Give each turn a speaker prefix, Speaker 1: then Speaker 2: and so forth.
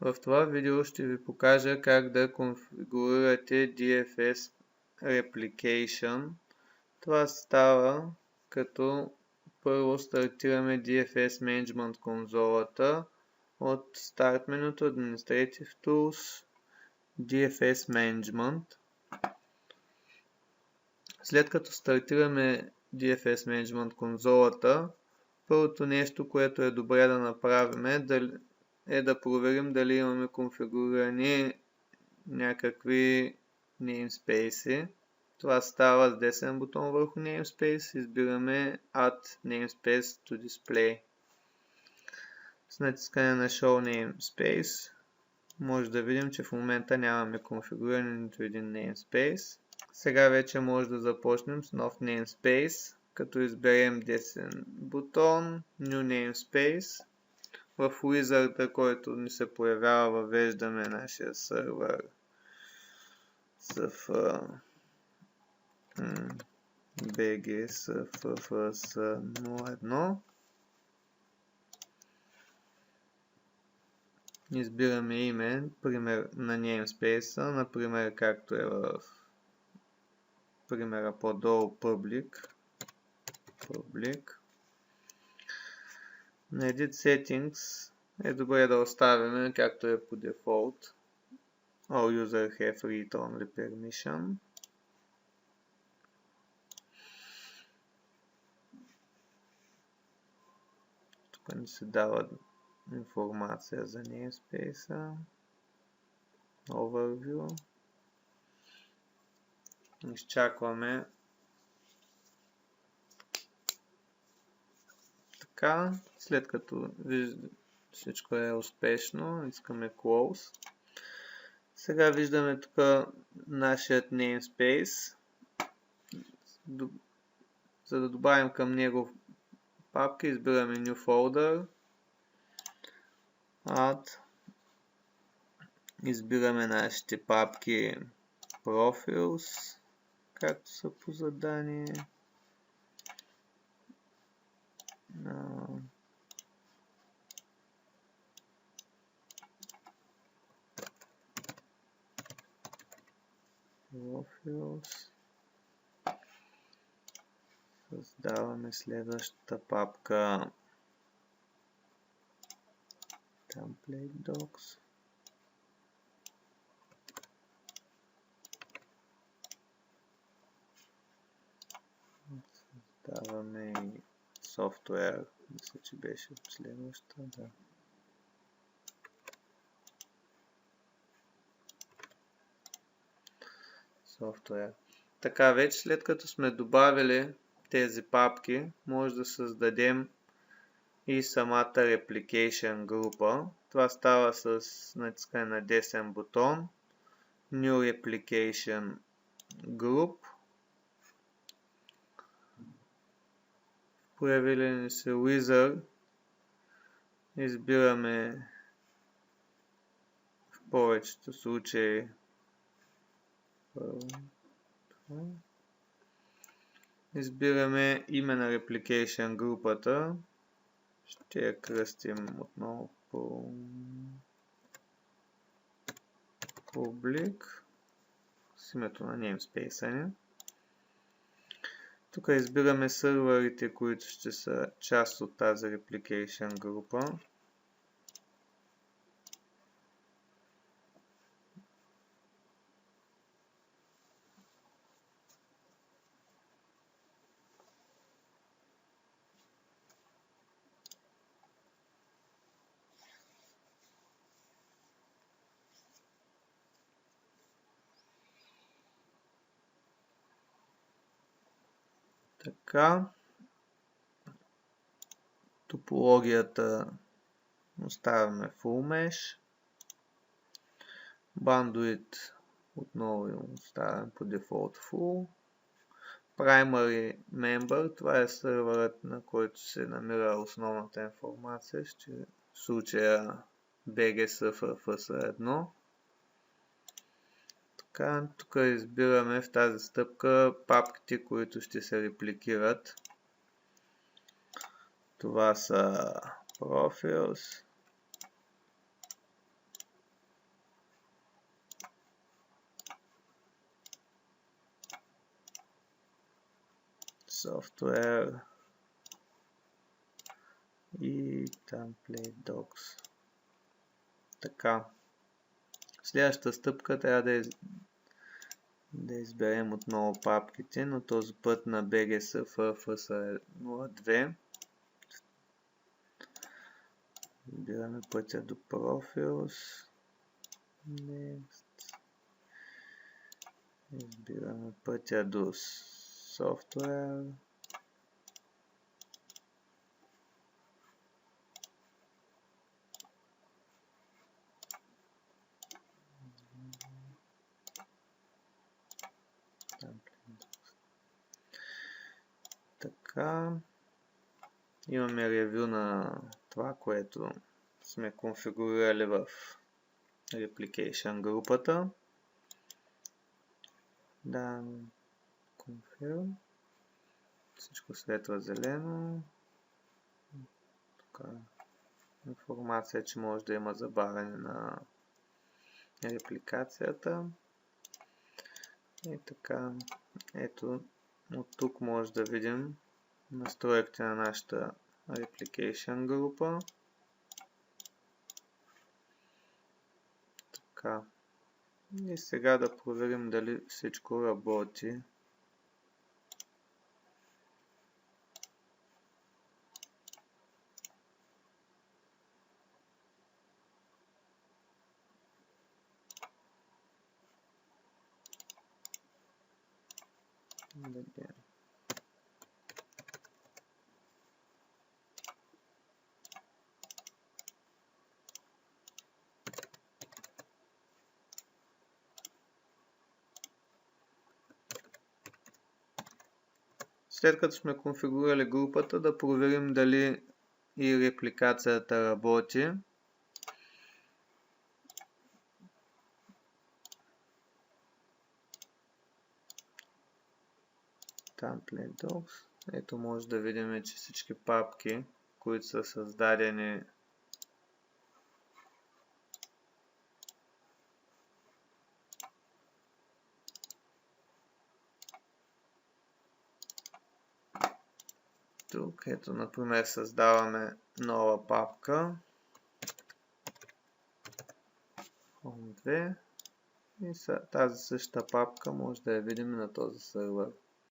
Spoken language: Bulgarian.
Speaker 1: В това видео ще ви покажа как да конфигурирате DFS Replication. Това става като първо стартираме DFS Management конзолата от старт менуто Administrative Tools, DFS Management. След като стартираме DFS Management конзолата, първото нещо, което е добре да направим е да проверим дали имаме конфигурирани някакви namespace. Това става с десен бутон върху namespace. Избираме Add Namespace to Display. С натискане на Show Namespace може да видим, че в момента нямаме конфигуриран нито един namespace. Сега вече може да започнем с нов namespace, като изберем десен бутон, New Namespace. В Wizard, който ни се появява, въвеждаме нашия сервер bgsffs01. Избираме име, пример на namespace, например както е в примера по-долу Public. На Edit Settings е добре да оставим както е по дефолт. All user have read-only permission. Тук ни се дава информация за namespace. Overview. Изчакваме. Така, след като всичко е успешно, искаме Close. Сега виждаме тук нашият namespace. За да добавим към него папка, избираме New Folder. Add. Избираме нашите папки Profiles, както са по задание. Profiles. Създаваме следващата папка Template Docs. Създаваме и Software. Мисля, че беше следващата. Да. Software. Така, вече след като сме добавили тези папки, може да създадем и самата Replication група. Това става с натискане на десен бутон. New Replication Group. Появили ни се Wizard. Избираме в повечето случаи избираме име на Replication групата. Ще я кръстим отново по Public с името на namespace ни. Тук избираме сървърите, които ще са част от тази Replication група. Така, топологията оставяме Full Mesh. Bandwidth отново оставяме по дефолт Full. Primary Member, това е сървърът, на който се намира основната информация, в случая bgsffs01. Така, тук избираме в тази стъпка папките, които ще се репликират. Това са Profiles, software и template docs. Така. Следващата стъпка трябва да изберем отново папките, но този път на BGS FFS02. Избираме пътя до Profiles. Next. Избираме пътя до Software. Така. Имаме ревю на това, което сме конфигурирали в Replication групата. Да, Confirm. Всичко светва зелено. Така. Информация, че може да има забавяне на репликацията. И така. Ето, от тук може да видим настройките на нашата Replication група. Така. И сега да проверим дали всичко работи. След като сме конфигурирали групата, да проверим дали и репликацията работи. Template Docs. Ето може да видим, че всички папки, които са създадени тук, ето например създаваме нова папка Home 2 и тази същата папка може да я видим на този сервер.